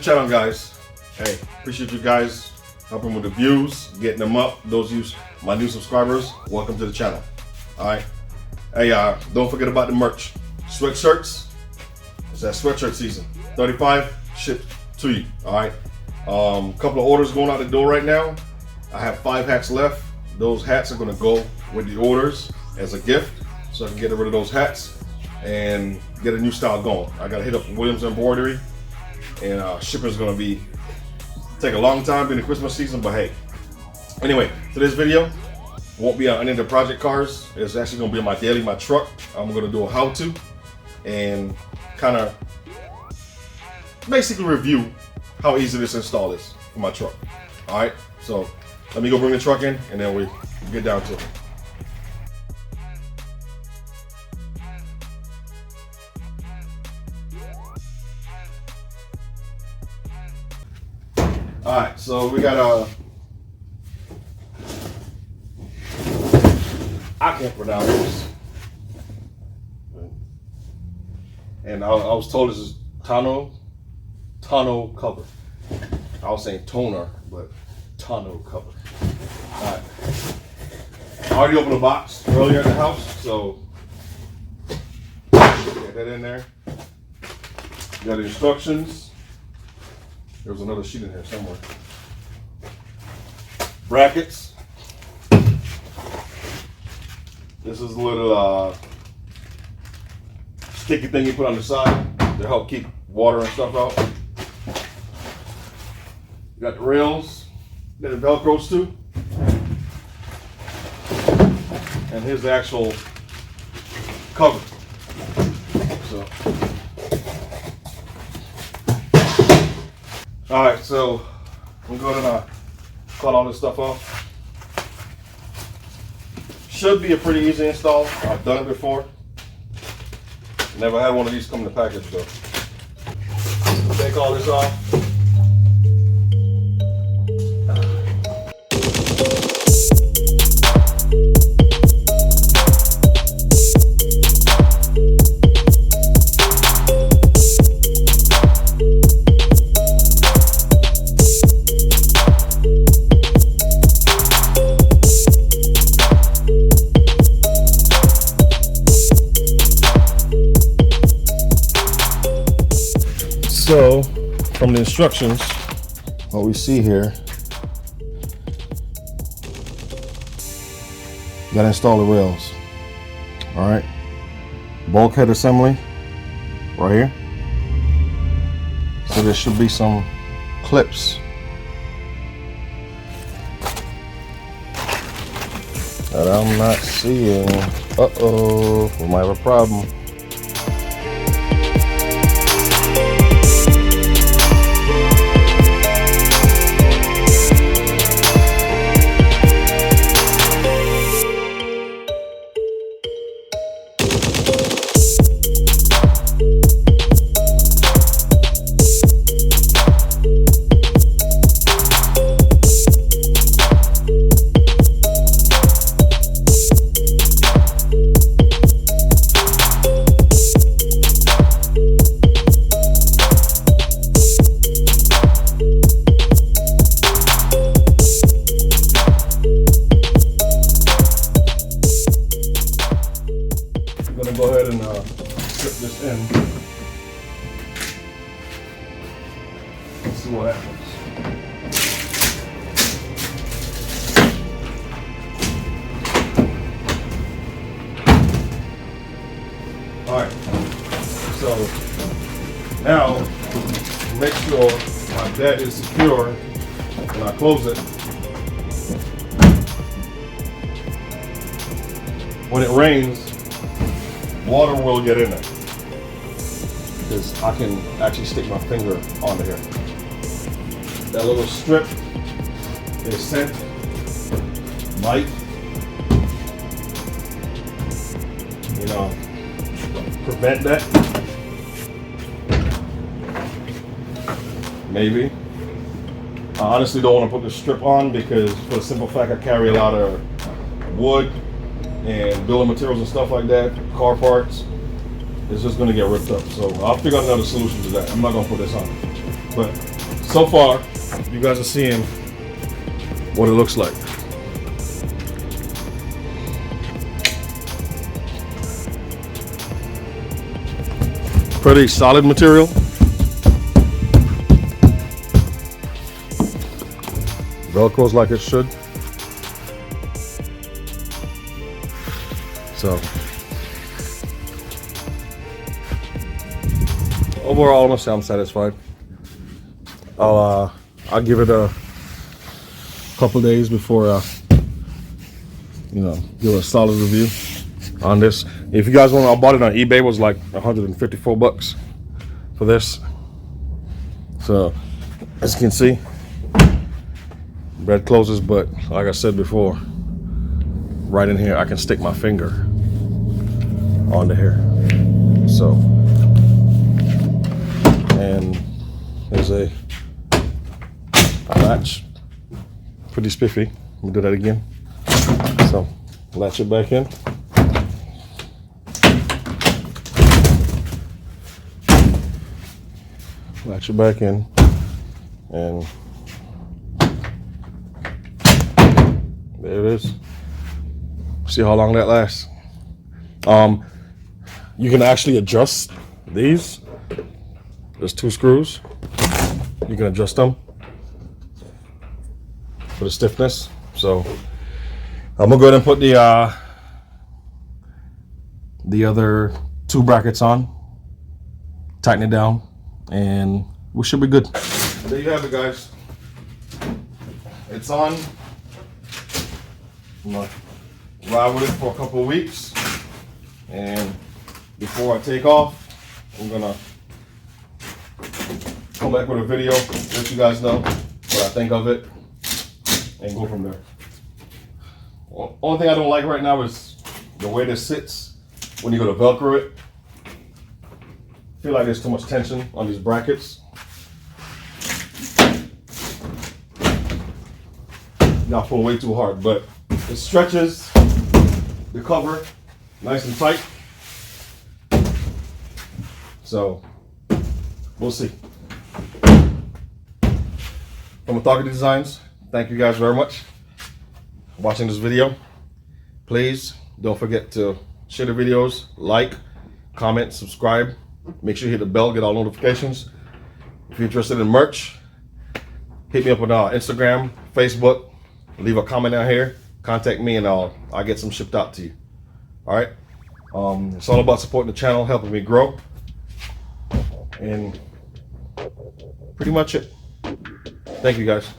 channel, guys. Hey, appreciate you guys helping with the views, getting them up. Those of you, my new subscribers, welcome to the channel. All right. Hey, don't forget about the merch. Sweatshirts. It's that sweatshirt season. 35 shipped to you. All right. Couple of orders going out the door right now. I have 5 hats left. Those hats are gonna go with the orders as a gift, so I can get rid of those hats and get a new style going. I gotta hit up Williams Embroidery, and shipping's gonna take a long time during the Christmas season, but hey. Anyway, today's video won't be on any of the project cars. It's actually gonna be on my truck. I'm gonna do a how-to and kind of basically review how easy this install is for my truck. All right, so let me go bring the truck in and then we get down to it. All right, so we got I can't pronounce this, and I was told this is Tonneau cover. I was saying toner, but Tonneau cover. All right, I already opened the box earlier at the house, so get that in there. You got the instructions. There was another sheet in here somewhere. Brackets. This is a little sticky thing you put on the side to help keep water and stuff out. You got the rails that it velcros to. And here's the actual cover. So. All right, so I'm going to cut all this stuff off. Should be a pretty easy install. I've done it before. Never had one of these come in the package though. Take all this off. So, from the instructions, what we see here, you gotta install the rails. All right, bulkhead assembly right here. So there should be some clips that I'm not seeing. Uh-oh, we might have a problem. Go ahead and slip this in. Let's see what happens. All right, so now make sure my bed is secure when I close it. When it rains, water will get in there because I can actually stick my finger onto here. That little strip is sent light, prevent that. Maybe. I honestly don't want to put the strip on because for the simple fact I carry a lot of wood and building materials and stuff like that, car parts, it's just going to get ripped up. So I'll figure out another solution to that. I'm not going to put this on. But so far, you guys are seeing what it looks like. Pretty solid material. Velcro's like it should. So overall, I'm gonna say I'm satisfied. I'll give it a couple days before give a solid review on this. If you guys want, I bought it on eBay. It was like 154 bucks for this. So as you can see, bread closes, but like I said before, right in here I can stick my finger onto here. So, and there's a latch, pretty spiffy. Let me do that again. So latch it back in. Latch it back in, and there it is. See how long that lasts. You can actually adjust these. There's 2 screws. You can adjust them for the stiffness. So I'm gonna go ahead and put the other 2 brackets on, tighten it down, and we should be good. There you have it, guys. It's on. I'm gonna ride with it for a couple of weeks, and before I take off, I'm gonna come back with a video, let you guys know what I think of it, and go from there. Only thing I don't like right now is the way this sits when you go to Velcro it. I feel like there's too much tension on these brackets. Not pull way too hard, but it stretches the cover nice and tight. So we'll see. From Authority Designs, thank you guys very much for watching this video. Please don't forget to share the videos, like, comment, subscribe. Make sure you hit the bell, get all notifications. If you're interested in merch, hit me up on Instagram, Facebook. Leave a comment down here. Contact me, and I'll get some shipped out to you. All right. It's all about supporting the channel, helping me grow, and pretty much it. Thank you, guys.